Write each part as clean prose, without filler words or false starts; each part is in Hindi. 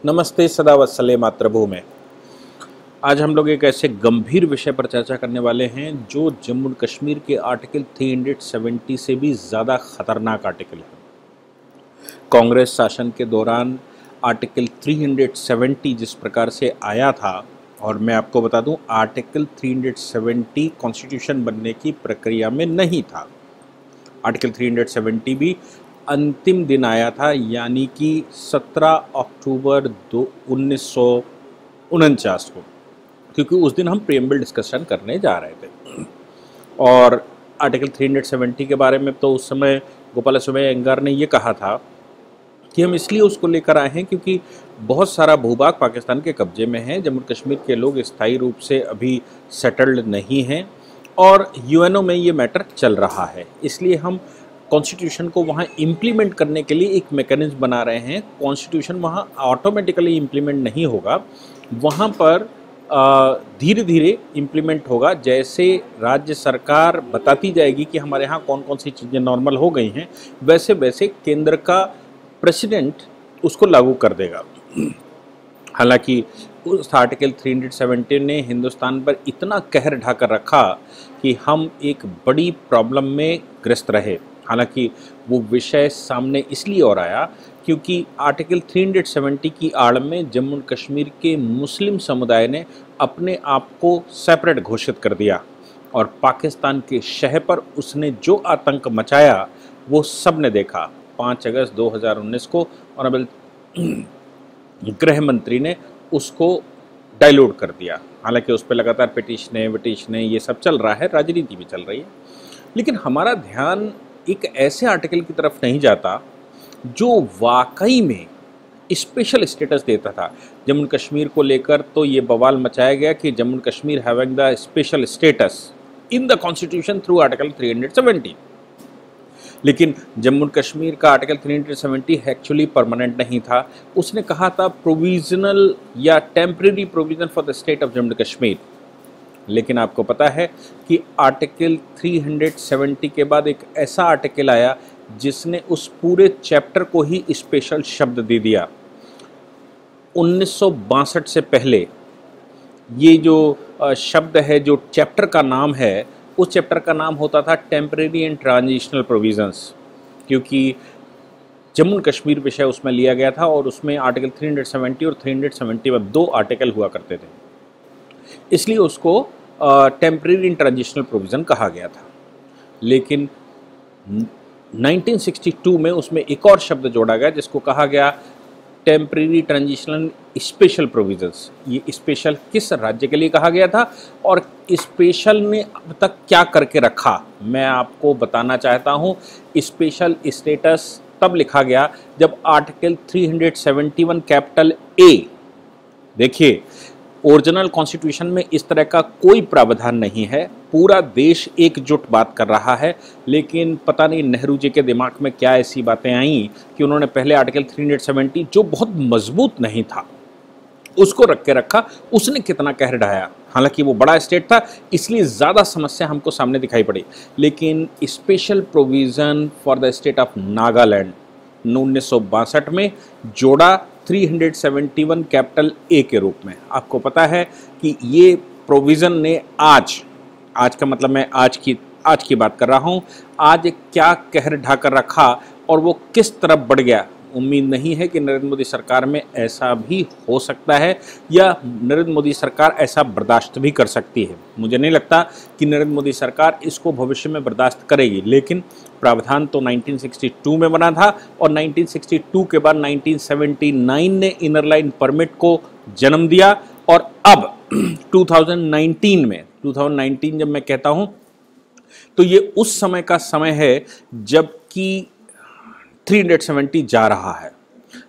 नमस्ते सदा वत्सले मातृभूमि में। आज हम लोग एक ऐसे गंभीर विषय पर चर्चा करने वाले हैं जो जम्मू कश्मीर के आर्टिकल 370 से भी ज़्यादा खतरनाक आर्टिकल है। कांग्रेस शासन के दौरान आर्टिकल 370 जिस प्रकार से आया था, और मैं आपको बता दूं आर्टिकल 370 कॉन्स्टिट्यूशन बनने की प्रक्रिया में नहीं था। आर्टिकल 370 भी अंतिम दिन आया था, यानी कि 17 अक्टूबर 1949 को, क्योंकि उस दिन हम प्रीएम्बल डिस्कशन करने जा रहे थे। और आर्टिकल 370 के बारे में तो उस समय गोपालास्वामी अयंगार ने ये कहा था कि हम इसलिए उसको लेकर आए हैं क्योंकि बहुत सारा भूभाग पाकिस्तान के कब्जे में है, जम्मू कश्मीर के लोग स्थायी रूप से अभी सेटल्ड नहीं हैं और यूएनओ में ये मैटर चल रहा है, इसलिए हम कॉन्स्टिट्यूशन को वहाँ इम्प्लीमेंट करने के लिए एक मैकेनिज्म बना रहे हैं। कॉन्स्टिट्यूशन वहाँ ऑटोमेटिकली इम्प्लीमेंट नहीं होगा, वहाँ पर धीरे धीरे इम्प्लीमेंट होगा। जैसे राज्य सरकार बताती जाएगी कि हमारे यहाँ कौन कौन सी चीज़ें नॉर्मल हो गई हैं, वैसे वैसे केंद्र का प्रेसिडेंट उसको लागू कर देगा। हालांकि उस आर्टिकल 370 ने हिंदुस्तान पर इतना कहर ढाकर रखा कि हम एक बड़ी प्रॉब्लम में ग्रस्त रहे। हालांकि वो विषय सामने इसलिए और आया क्योंकि आर्टिकल 370 की आड़ में जम्मू कश्मीर के मुस्लिम समुदाय ने अपने आप को सेपरेट घोषित कर दिया और पाकिस्तान के शह पर उसने जो आतंक मचाया वो सब ने देखा। 5 अगस्त 2019 को ऑनरेबल गृह मंत्री ने उसको डाइल्यूट कर दिया। हालांकि उस पर लगातार पिटीशनें ये सब चल रहा है, राजनीति भी चल रही है, लेकिन हमारा ध्यान एक ऐसे आर्टिकल की तरफ नहीं जाता जो वाकई में स्पेशल स्टेटस देता था जम्मू कश्मीर को लेकर। तो ये बवाल मचाया गया कि Jammu Kashmir having the special status in the constitution through article 370। लेकिन जम्मू कश्मीर का आर्टिकल 370 एक्चुअली परमानेंट नहीं था। उसने कहा था प्रोविजनल या temporary provision for the state of Jammu Kashmir. लेकिन आपको पता है कि आर्टिकल 370 के बाद एक ऐसा आर्टिकल आया जिसने उस पूरे चैप्टर को ही स्पेशल शब्द दे दिया। 1962 से पहले ये जो शब्द है, जो चैप्टर का नाम है, उस चैप्टर का नाम होता था टेम्परेरी एंड ट्रांजिशनल प्रोविजंस, क्योंकि जम्मू कश्मीर विषय उसमें लिया गया था और उसमें आर्टिकल 370 और 370 में 2 आर्टिकल हुआ करते थे, इसलिए उसको टेम्परेरी एंड ट्रांजिशनल प्रोविज़न कहा गया था। लेकिन 1962 में उसमें एक और शब्द जोड़ा गया जिसको कहा गया टेम्परेरी ट्रांजिशनल स्पेशल प्रोविजंस। ये स्पेशल किस राज्य के लिए कहा गया था और स्पेशल ने अब तक क्या करके रखा, मैं आपको बताना चाहता हूँ। स्पेशल स्टेटस तब लिखा गया जब आर्टिकल 371 कैपिटल ए, देखिए ओरिजिनल कॉन्स्टिट्यूशन में इस तरह का कोई प्रावधान नहीं है, पूरा देश एकजुट बात कर रहा है, लेकिन पता नहीं नेहरू जी के दिमाग में क्या ऐसी बातें आई कि उन्होंने पहले आर्टिकल 370 जो बहुत मजबूत नहीं था उसको रख के रखा। उसने कितना कहर ढाया। हालांकि वो बड़ा स्टेट था इसलिए ज़्यादा समस्या हमको सामने दिखाई पड़ी, लेकिन special provision for the state of Nagaland 1962 में जोड़ा 371 कैपिटल ए के रूप में। आपको पता है कि ये प्रोविज़न ने आज का मतलब मैं आज की बात कर रहा हूँ, आज क्या कहर ढाकर रखा और वो किस तरफ बढ़ गया। उम्मीद नहीं है कि नरेंद्र मोदी सरकार में ऐसा भी हो सकता है या नरेंद्र मोदी सरकार ऐसा बर्दाश्त भी कर सकती है। मुझे नहीं लगता कि नरेंद्र मोदी सरकार इसको भविष्य में बर्दाश्त करेगी, लेकिन प्रावधान तो 1962 में बना था और 1962 के बाद 1979 ने इनर लाइन परमिट को जन्म दिया और अब 2019 जब मैं कहता हूँ तो ये उस समय का समय है जबकि 370 जा रहा है।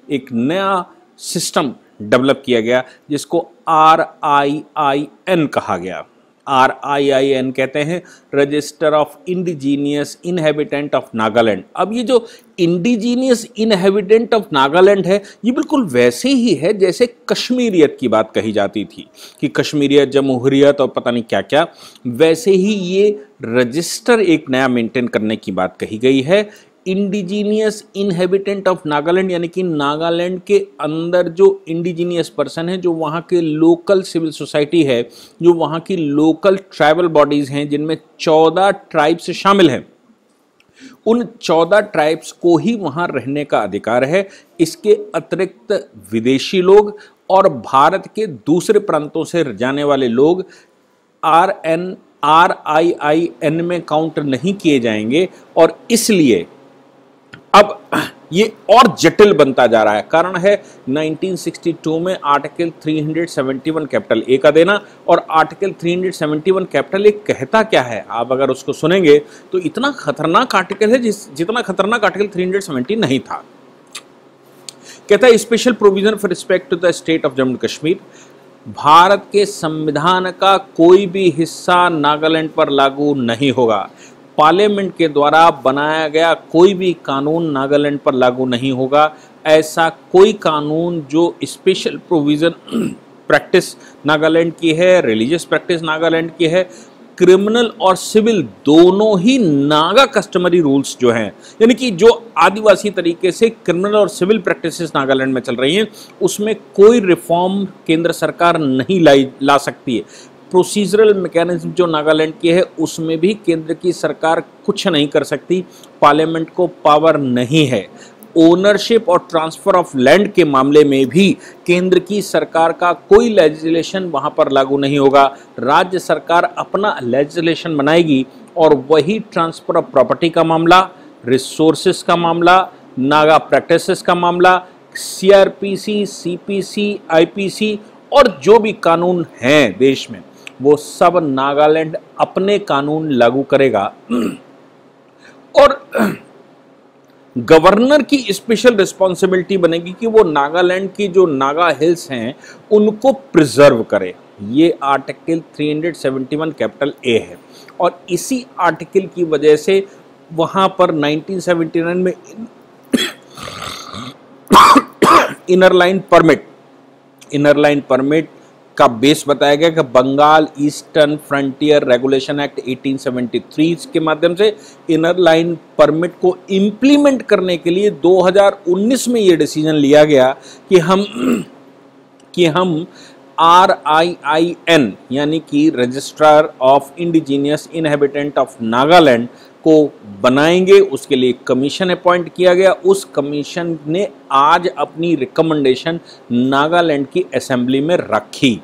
एक नया सिस्टम डेवलप किया गया जिसको RIIN कहा गया। RIIN कहते हैं register of indigenous inhabitant of Nagaland. अब ये जो इंडिजीनियस इनहेबिटेंट ऑफ नागालैंड है ये बिल्कुल वैसे ही है जैसे कश्मीरियत की बात कही जाती थी कि कश्मीरियत, जमहूरियत और पता नहीं क्या क्या, वैसे ही ये रजिस्टर एक नया मेंटेन करने की बात कही गई है। इंडिजीनियस इनहेबिटेंट ऑफ नागालैंड, यानी कि नागालैंड के अंदर जो इंडिजीनियस पर्सन है, जो वहाँ के लोकल सिविल सोसाइटी है, जो वहाँ की लोकल ट्राइबल बॉडीज़ हैं, जिनमें 14 ट्राइब्स शामिल हैं, उन 14 ट्राइब्स को ही वहाँ रहने का अधिकार है। इसके अतिरिक्त विदेशी लोग और भारत के दूसरे प्रांतों से जाने वाले लोग RIIN में काउंट नहीं किए जाएंगे। और इसलिए अब ये और जटिल बनता जा रहा है। कारण है 1962 में आर्टिकल 371 कैपिटल ए का देना। और आर्टिकल 371 कैपिटल ए कहता क्या है, आप अगर उसको सुनेंगे तो इतना खतरनाक आर्टिकल है जितना खतरनाक आर्टिकल 370 नहीं था। कहता है special provision for respect to the state of Jammu Kashmir, भारत के संविधान का कोई भी हिस्सा नागालैंड पर लागू नहीं होगा। पार्लियामेंट के द्वारा बनाया गया कोई भी कानून नागालैंड पर लागू नहीं होगा। ऐसा कोई कानून जो स्पेशल प्रोविज़न प्रैक्टिस नागालैंड की है, रिलीजियस प्रैक्टिस नागालैंड की है, क्रिमिनल और सिविल दोनों ही नागा कस्टमरी रूल्स जो हैं, यानी कि जो आदिवासी तरीके से क्रिमिनल और सिविल प्रैक्टिसेस नागालैंड में चल रही हैं, उसमें कोई रिफॉर्म केंद्र सरकार नहीं ला सकती है। प्रोसीजरल मैकेनिज्म जो नागालैंड की है उसमें भी केंद्र की सरकार कुछ नहीं कर सकती, पार्लियामेंट को पावर नहीं है। ओनरशिप और ट्रांसफर ऑफ लैंड के मामले में भी केंद्र की सरकार का कोई लेजिस्लेशन वहां पर लागू नहीं होगा। राज्य सरकार अपना लेजिस्लेशन बनाएगी और वही ट्रांसफर ऑफ प्रॉपर्टी का मामला, रिसोर्सेस का मामला, नागा प्रैक्टिसेस का मामला, CRPC, CPC, IPC और जो भी कानून हैं देश में, वो सब नागालैंड अपने कानून लागू करेगा। और गवर्नर की स्पेशल रिस्पॉन्सिबिलिटी बनेगी कि वो नागालैंड की जो नागा हिल्स हैं उनको प्रिजर्व करे। ये आर्टिकल 371 कैपिटल ए है। और इसी आर्टिकल की वजह से वहाँ पर 1979 में इनर लाइन परमिट का बेस बताया गया कि Bengal eastern frontier regulation act 1873 के माध्यम से इनर लाइन परमिट को इम्प्लीमेंट करने के लिए 2019 में ये डिसीजन लिया गया कि हम RIIN यानी कि registrar of indigenous inhabitant of Nagaland को बनाएंगे। उसके लिए कमीशन अपॉइंट किया गया। उस कमीशन ने आज अपनी रिकमेंडेशन नागालैंड की असेंबली में रखी।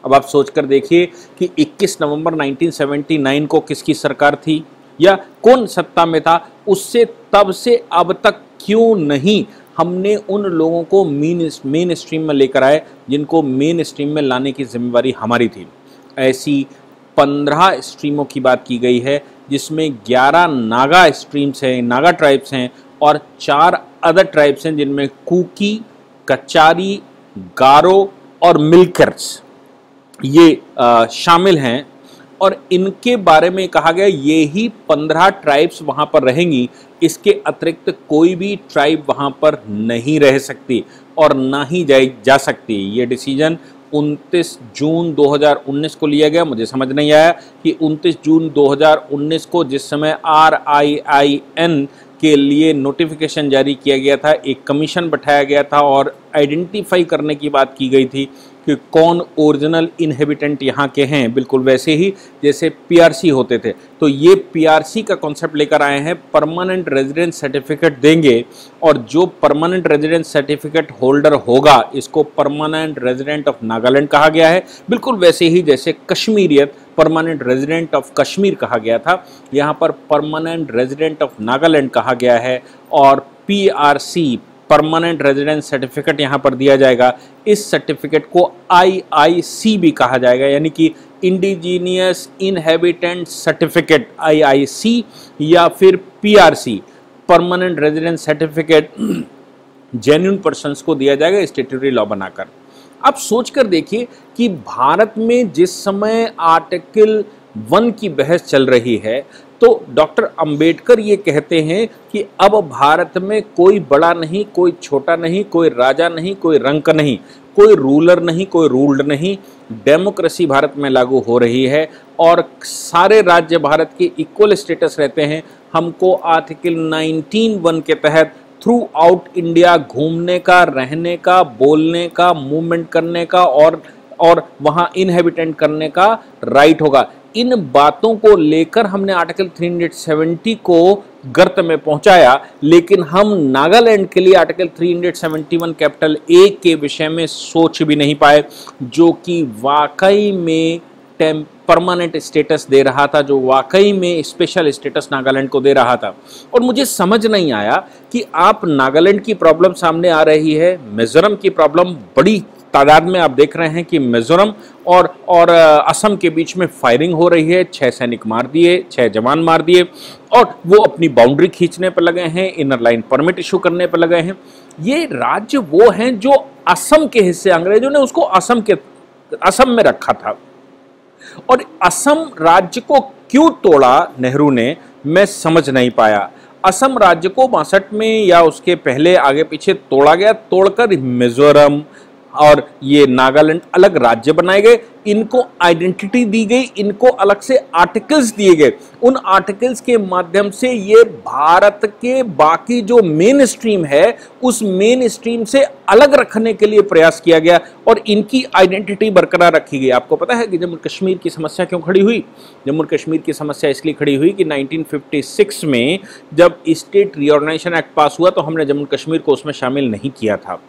अब आप सोचकर देखिए कि 21 नवंबर 1979 को किसकी सरकार थी या कौन सत्ता में था, उससे तब से अब तक क्यों नहीं हमने उन लोगों को मेन स्ट्रीम में लेकर आए जिनको मेन स्ट्रीम में लाने की जिम्मेवारी हमारी थी। ऐसी 15 स्ट्रीमों की बात की गई है जिसमें 11 नागा स्ट्रीम्स हैं, नागा ट्राइब्स हैं और 4 अदर ट्राइब्स हैं जिनमें कुकी, कचारी, गारो और मिल्कर्स ये शामिल हैं। और इनके बारे में कहा गया ये ही 15 ट्राइब्स वहाँ पर रहेंगी। इसके अतिरिक्त कोई भी ट्राइब वहाँ पर नहीं रह सकती और ना ही जा सकती। ये डिसीजन 29 जून 2019 को लिया गया। मुझे समझ नहीं आया कि 29 जून 2019 को जिस समय RIIN के लिए नोटिफिकेशन जारी किया गया था, एक कमीशन बैठाया गया था और आइडेंटिफाई करने की बात की गई थी कि कौन ओरिजिनल इनहेबिटेंट यहाँ के हैं, बिल्कुल वैसे ही जैसे PRC होते थे। तो ये PRC का कॉन्सेप्ट लेकर आए हैं, परमानेंट रेजिडेंस सर्टिफिकेट देंगे और जो परमानेंट रेजिडेंस सर्टिफिकेट होल्डर होगा इसको परमानेंट रेजिडेंट ऑफ नागालैंड कहा गया है। बिल्कुल वैसे ही जैसे कश्मीरियत परमानेंट रेजिडेंट ऑफ कश्मीर कहा गया था, यहाँ पर परमानेंट रेजिडेंट ऑफ नागालैंड कहा गया है और PRC परमानेंट रेजिडेंस सर्टिफिकेट यहाँ पर दिया जाएगा। इस सर्टिफिकेट को IIC भी कहा जाएगा, यानी कि इंडिजीनियस इनहेबिटेंट सर्टिफिकेट IIC या फिर PRC permanent residence certificate genuine persons को दिया जाएगा स्टैट्यूटरी लॉ बनाकर। आप सोचकर देखिए कि भारत में जिस समय आर्टिकल 1 की बहस चल रही है तो डॉक्टर अंबेडकर ये कहते हैं कि अब भारत में कोई बड़ा नहीं, कोई छोटा नहीं, कोई राजा नहीं, कोई रंक नहीं, कोई रूलर नहीं, कोई रूल्ड नहीं, डेमोक्रेसी भारत में लागू हो रही है और सारे राज्य भारत के इक्वल स्टेटस रहते हैं। हमको आर्टिकल 19(1) के तहत थ्रू आउट इंडिया घूमने का, रहने का, बोलने का, मूवमेंट करने का और वहां इनहेबिटेंट करने का राइट होगा। इन बातों को लेकर हमने आर्टिकल 370 को गर्त में पहुंचाया, लेकिन हम नागालैंड के लिए आर्टिकल 371 कैपिटल ए के विषय में सोच भी नहीं पाए, जो कि वाकई में परमानेंट स्टेटस दे रहा था, जो वाकई में स्पेशल स्टेटस नागालैंड को दे रहा था। और मुझे समझ नहीं आया कि आप नागालैंड की प्रॉब्लम सामने आ रही है, मिजोरम की प्रॉब्लम बड़ी तादाद में आप देख रहे हैं कि मिजोरम और असम के बीच में फायरिंग हो रही है, 6 सैनिक मार दिए, 6 जवान मार दिए और वो अपनी बाउंड्री खींचने पर लगे हैं, इनर लाइन परमिट इशू करने पर लगे हैं। ये राज्य वो हैं जो असम के हिस्से, अंग्रेजों ने उसको असम में रखा था और असम राज्य को क्यों तोड़ा नेहरू ने, मैं समझ नहीं पाया। असम राज्य को 62 में या उसके पहले आगे पीछे तोड़ा गया, तोड़कर मिजोरम और ये नागालैंड अलग राज्य बनाए गए, इनको आइडेंटिटी दी गई, इनको अलग से आर्टिकल्स दिए गए। उन आर्टिकल्स के माध्यम से ये भारत के बाकी जो मेन स्ट्रीम है उस मेन स्ट्रीम से अलग रखने के लिए प्रयास किया गया और इनकी आइडेंटिटी बरकरार रखी गई। आपको पता है कि जम्मू कश्मीर की समस्या क्यों खड़ी हुई? जम्मू कश्मीर की समस्या इसलिए खड़ी हुई कि 1956 में जब स्टेट रिऑर्गेनाइजेशन एक्ट पास हुआ तो हमने जम्मू कश्मीर को उसमें शामिल नहीं किया था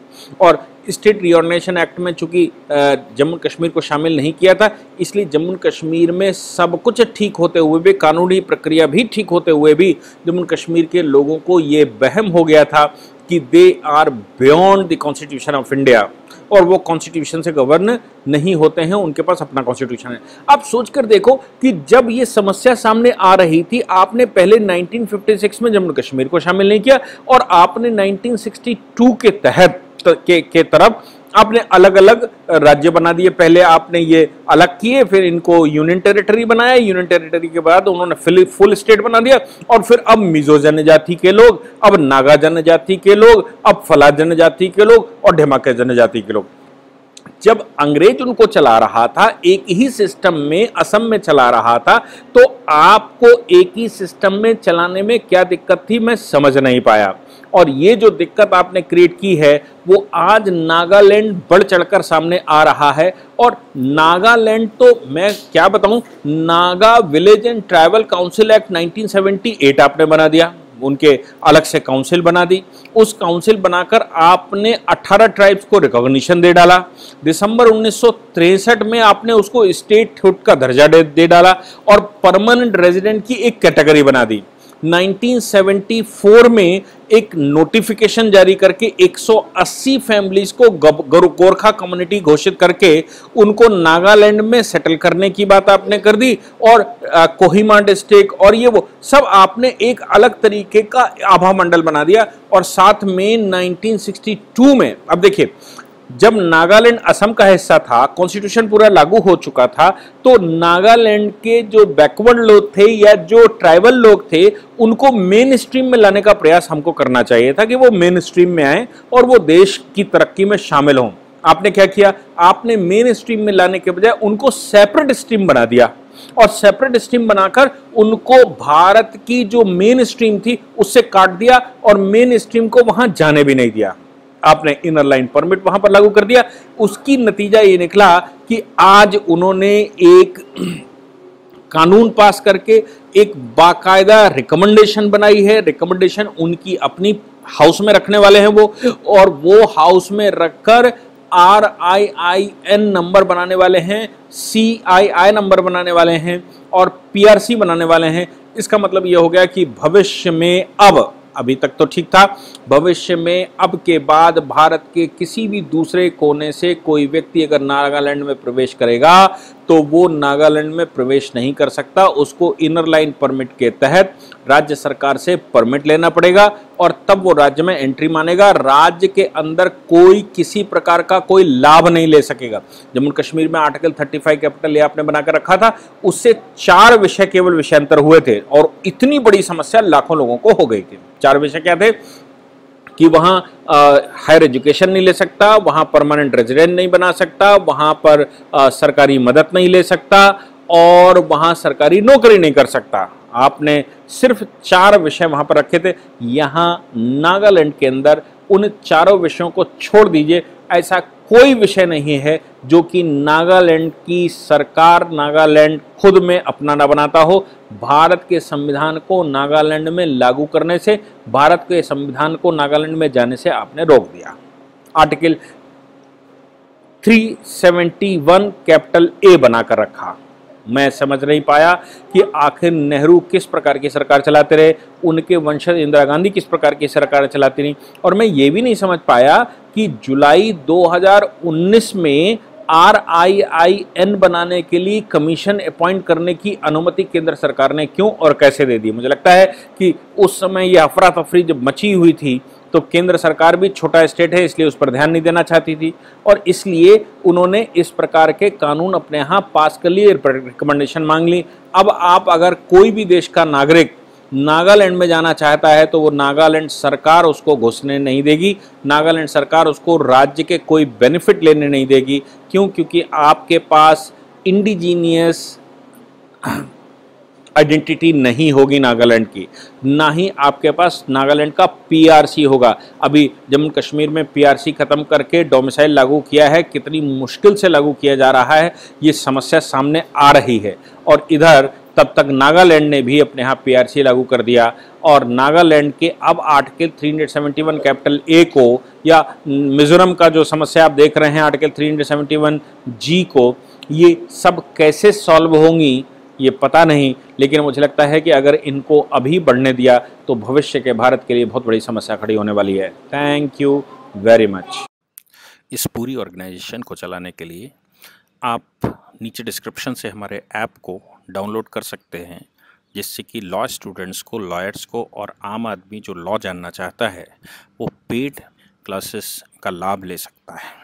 और स्टेट रिऑर्गेनाइजेशन एक्ट में चूंकि जम्मू कश्मीर को शामिल नहीं किया था, इसलिए जम्मू कश्मीर में सब कुछ ठीक होते हुए भी, कानूनी प्रक्रिया भी ठीक होते हुए भी, जम्मू कश्मीर के लोगों को ये वहम हो गया था कि they are beyond the constitution of India और वो कॉन्स्टिट्यूशन से गवर्न नहीं होते हैं, उनके पास अपना कॉन्स्टिट्यूशन है। आप सोचकर देखो कि जब ये समस्या सामने आ रही थी, आपने पहले 1956 में जम्मू कश्मीर को शामिल नहीं किया और आपने 1962 के तहत के तरफ आपने अलग अलग राज्य बना दिए। पहले आपने ये अलग किए, फिर इनको यूनियन टेरिटरी बनाया, यूनियन टेरिटरी के बाद उन्होंने फुल स्टेट बना दिया और फिर अब मिजो जनजाति के लोग, अब नागा जनजाति के लोग, अब फला जनजाति के लोग और ढेमाके जनजाति के लोग। जब अंग्रेज उनको चला रहा था, एक ही सिस्टम में असम में चला रहा था, तो आपको एक ही सिस्टम में चलाने में क्या दिक्कत थी, मैं समझ नहीं पाया। और ये जो दिक्कत आपने क्रिएट की है वो आज नागालैंड बढ़ चढ़कर सामने आ रहा है। और नागालैंड तो मैं क्या बताऊं, Naga village and tribal council act 1978 आपने बना दिया, उनके अलग से काउंसिल बना दी। उस काउंसिल बनाकर आपने 18 ट्राइब्स को रिकॉग्निशन दे डाला। दिसंबर 1963 में आपने उसको स्टेटहुड का दर्जा दे डाला और परमानेंट रेजिडेंट की एक कैटेगरी बना दी। 1974 में एक नोटिफिकेशन जारी करके 180 फैमिलीज को गोरखा कम्युनिटी घोषित करके उनको नागालैंड में सेटल करने की बात आपने कर दी और कोहिमा डिस्ट्रिक्ट और ये वो सब आपने एक अलग तरीके का आभा मंडल बना दिया। और साथ में 1962 में, अब देखिए, जब नागालैंड असम का हिस्सा था, कॉन्स्टिट्यूशन पूरा लागू हो चुका था, तो नागालैंड के जो बैकवर्ड लोग थे या जो ट्राइबल लोग थे उनको मेन स्ट्रीम में लाने का प्रयास हमको करना चाहिए था कि वो मेन स्ट्रीम में आए और वो देश की तरक्की में शामिल हों। आपने क्या किया, आपने मेन स्ट्रीम में लाने के बजाय उनको सेपरेट स्ट्रीम बना दिया और सेपरेट स्ट्रीम बनाकर उनको भारत की जो मेन स्ट्रीम थी उससे काट दिया और मेन स्ट्रीम को वहां जाने भी नहीं दिया। आपने इनर लाइन परमिट वहां पर लागू कर दिया। उसकी नतीजा ये निकला कि आज उन्होंने एक कानून पास करके एक बाकायदा रिकमेंडेशन बनाई है। रिकमेंडेशन उनकी अपनी हाउस में रखने वाले हैं वो, और वो हाउस में रखकर RIIN नंबर बनाने वाले हैं, CII नंबर बनाने वाले हैं और PRC बनाने वाले हैं। इसका मतलब यह हो गया कि भविष्य में, अब अभी तक तो ठीक था, भविष्य में अब के बाद भारत के किसी भी दूसरे कोने से कोई व्यक्ति अगर नागालैंड में प्रवेश करेगा तो वो नागालैंड में प्रवेश नहीं कर सकता। उसको इनर लाइन परमिट के तहत राज्य सरकार से परमिट लेना पड़ेगा और तब वो राज्य में एंट्री मानेगा। राज्य के अंदर कोई किसी प्रकार का कोई लाभ नहीं ले सकेगा। जम्मू कश्मीर में आर्टिकल 35 कैपिटल ए आपने बनाकर रखा था, उससे 4 विषय केवल विषयांतर हुए थे और इतनी बड़ी समस्या लाखों लोगों को हो गई थी। 4 विषय क्या थे कि वहाँ हायर एजुकेशन नहीं ले सकता, वहाँ परमानेंट रेजिडेंट नहीं बना सकता, वहाँ पर सरकारी मदद नहीं ले सकता और वहाँ सरकारी नौकरी नहीं कर सकता। आपने सिर्फ 4 विषय वहाँ पर रखे थे। यहाँ नागालैंड के अंदर उन चारों विषयों को छोड़ दीजिए, ऐसा कोई विषय नहीं है जो कि नागालैंड की सरकार, नागालैंड खुद में अपनाना बनाता हो। भारत के संविधान को नागालैंड में लागू करने से, भारत के संविधान को नागालैंड में जाने से आपने रोक दिया। आर्टिकल 371 कैपिटल ए बनाकर रखा। मैं समझ नहीं पाया कि आखिर नेहरू किस प्रकार की सरकार चलाते रहे, उनके वंशज इंदिरा गांधी किस प्रकार की सरकार चलाती रही, और मैं ये भी नहीं समझ पाया कि जुलाई 2019 में RIIN बनाने के लिए कमीशन अपॉइंट करने की अनुमति केंद्र सरकार ने क्यों और कैसे दे दी। मुझे लगता है कि उस समय ये अफरा तफरी जब मची हुई थी तो केंद्र सरकार भी छोटा स्टेट है इसलिए उस पर ध्यान नहीं देना चाहती थी और इसलिए उन्होंने इस प्रकार के कानून अपने यहाँ पास कर लिए, रिकमेंडेशन मांग ली। अब आप अगर कोई भी देश का नागरिक नागालैंड में जाना चाहता है तो वो नागालैंड सरकार उसको घुसने नहीं देगी, नागालैंड सरकार उसको राज्य के कोई बेनिफिट लेने नहीं देगी। क्यों? क्योंकि आपके पास इंडिजीनियस आइडेंटिटी नहीं होगी नागालैंड की, ना ही आपके पास नागालैंड का PRC होगा। अभी जम्मू कश्मीर में PRC खत्म करके डोमिसाइल लागू किया है, कितनी मुश्किल से लागू किया जा रहा है, ये समस्या सामने आ रही है। और इधर तब तक नागालैंड ने भी अपने यहाँ PRC लागू कर दिया और नागालैंड के अब आर्टिकल 371 कैपिटल ए को, या मिजोरम का जो समस्या आप देख रहे हैं आर्टिकल 371 जी को, ये सब कैसे सॉल्व होंगी ये पता नहीं, लेकिन मुझे लगता है कि अगर इनको अभी बढ़ने दिया तो भविष्य के भारत के लिए बहुत बड़ी समस्या खड़ी होने वाली है। Thank you very much. इस पूरी ऑर्गेनाइजेशन को चलाने के लिए आप नीचे डिस्क्रिप्शन से हमारे ऐप को डाउनलोड कर सकते हैं, जिससे कि लॉ स्टूडेंट्स को, लॉयर्स को और आम आदमी जो लॉ जानना चाहता है वो पेड क्लासेस का लाभ ले सकता है।